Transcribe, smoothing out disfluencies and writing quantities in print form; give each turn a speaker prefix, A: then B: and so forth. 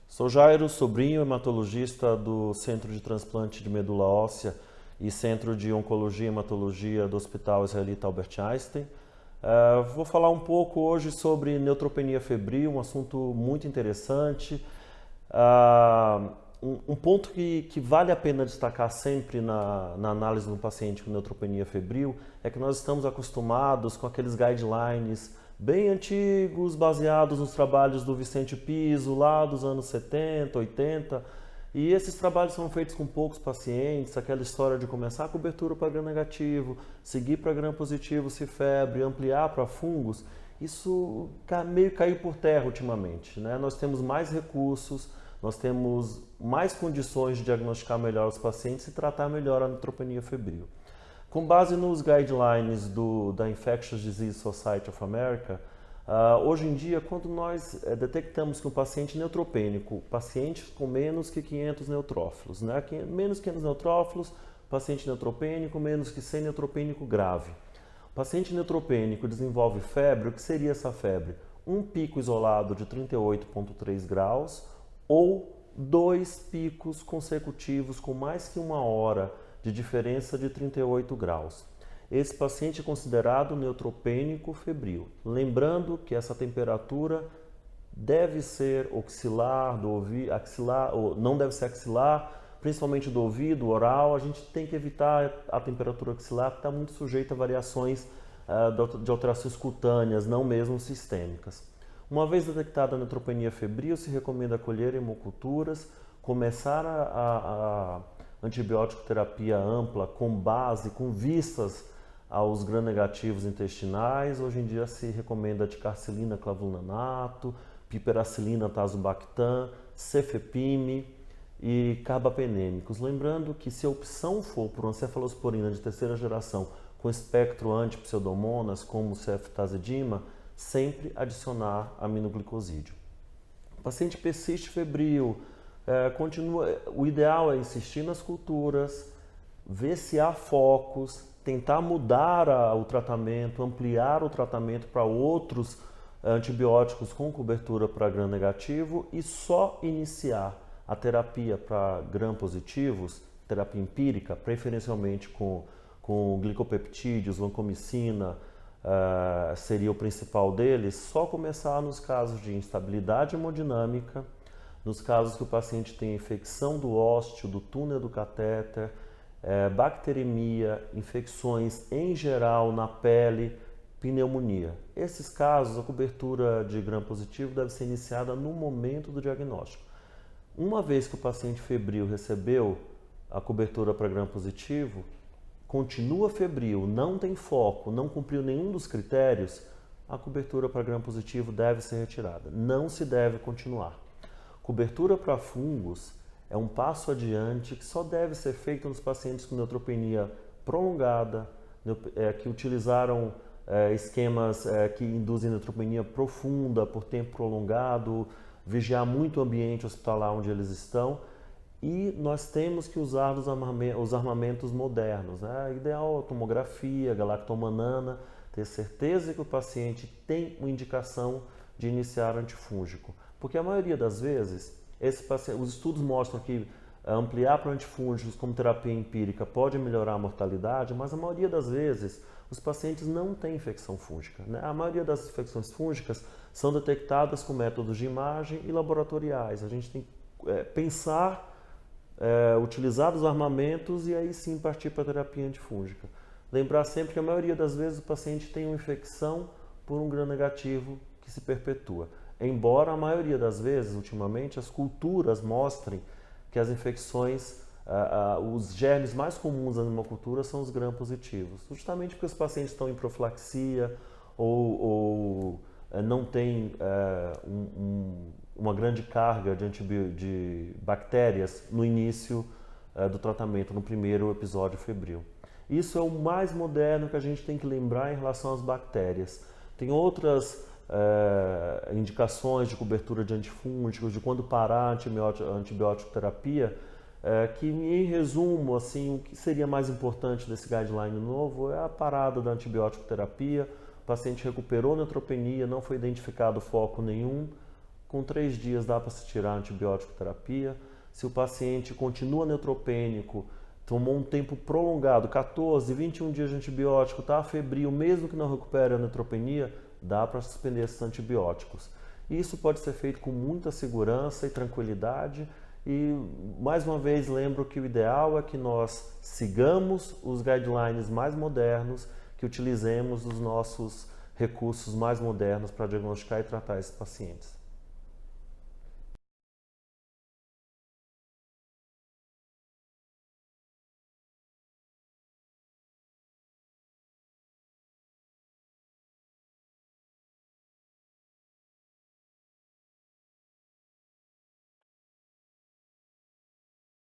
A: Sou Jairo, sobrinho hematologista do Centro de Transplante de Medula Óssea e Centro de Oncologia e Hematologia do Hospital Israelita Albert Einstein. Vou falar um pouco hoje sobre neutropenia febril, um assunto muito interessante. Um ponto que vale a pena destacar sempre na análise de um paciente com neutropenia febril é que nós estamos acostumados com aqueles guidelines bem antigos, baseados nos trabalhos do Vicente Piso, lá dos anos 70, 80, e esses trabalhos são feitos com poucos pacientes, aquela história de começar a cobertura para gram negativo, seguir para gram positivo se febre, ampliar para fungos, isso meio caiu por terra ultimamente, né? Nós temos mais recursos, nós temos mais condições de diagnosticar melhor os pacientes e tratar melhor a neutropenia febril. Com base nos guidelines da Infectious Disease Society of America, hoje em dia, quando nós detectamos que um paciente neutropênico, paciente com menos que 500 neutrófilos, né? Menos que 500 neutrófilos, paciente neutropênico, menos que 100 neutropênico grave. O paciente neutropênico desenvolve febre, o que seria essa febre? Um pico isolado de 38,3 graus ou 2 picos consecutivos com mais que 1 hora de diferença de 38 graus. Esse paciente é considerado neutropênico febril. Lembrando que essa temperatura deve ser axilar, não deve ser axilar, principalmente do ouvido, oral. A gente tem que evitar a temperatura axilar, que está muito sujeita a variações de alterações cutâneas, não mesmo sistêmicas. Uma vez detectada a neutropenia febril, se recomenda colher hemoculturas, começar a antibiótico terapia ampla com vistas aos gram-negativos intestinais. Hoje em dia se recomenda ticarcilina, clavulanato, piperacilina, tazobactam, cefepime e carbapenêmicos. Lembrando que se a opção for por uma cefalosporina de terceira geração com espectro anti-pseudomonas, como ceftazidima, sempre adicionar aminoglicosídeo. O paciente persiste febril, o ideal é insistir nas culturas, ver se há focos, tentar mudar o tratamento, ampliar o tratamento para outros antibióticos com cobertura para gram negativo e só iniciar a terapia para gram positivos, terapia empírica, preferencialmente com glicopeptídeos, vancomicina, seria o principal deles, só começar nos casos de instabilidade hemodinâmica, nos casos que o paciente tem infecção do ósteo, do túnel do catéter, bacteremia, infecções em geral na pele, pneumonia. Esses casos, a cobertura de gram positivo deve ser iniciada no momento do diagnóstico. Uma vez que o paciente febril recebeu a cobertura para gram positivo, continua febril, não tem foco, não cumpriu nenhum dos critérios, a cobertura para gram positivo deve ser retirada. Não se deve continuar. Cobertura para fungos é um passo adiante que só deve ser feito nos pacientes com neutropenia prolongada, que utilizaram esquemas que induzem neutropenia profunda por tempo prolongado, vigiar muito o ambiente hospitalar onde eles estão. E nós temos que usar os armamentos modernos, né? Ideal tomografia, galactomanana, ter certeza que o paciente tem uma indicação de iniciar antifúngico. Porque a maioria das vezes, os estudos mostram que ampliar para antifúngicos como terapia empírica pode melhorar a mortalidade, mas a maioria das vezes os pacientes não têm infecção fúngica, né? A maioria das infecções fúngicas são detectadas com métodos de imagem e laboratoriais. A gente tem que pensar, utilizar os armamentos e aí sim partir para a terapia antifúngica. Lembrar sempre que a maioria das vezes o paciente tem uma infecção por um gram negativo que se perpetua. Embora a maioria das vezes, ultimamente, as culturas mostrem que as infecções, os germes mais comuns na hemocultura são os gram positivos, justamente porque os pacientes estão em profilaxia ou não têm uma grande carga de bactérias no início do tratamento, no primeiro episódio febril. Isso é o mais moderno que a gente tem que lembrar em relação às bactérias. Tem outras indicações de cobertura de antifúngicos, de quando parar a antibiótico terapia, que em resumo, assim, o que seria mais importante desse guideline novo é a parada da antibiótico terapia. O paciente recuperou neutropenia, não foi identificado foco nenhum. Com 3 dias dá para se tirar a antibiótico terapia. Se o paciente continua neutropênico, tomou um tempo prolongado, 14, 21 dias de antibiótico, está febril, mesmo que não recupere a neutropenia, dá para suspender esses antibióticos. Isso pode ser feito com muita segurança e tranquilidade. E, mais uma vez, lembro que o ideal é que nós sigamos os guidelines mais modernos, que utilizemos os nossos recursos mais modernos para diagnosticar e tratar esses pacientes.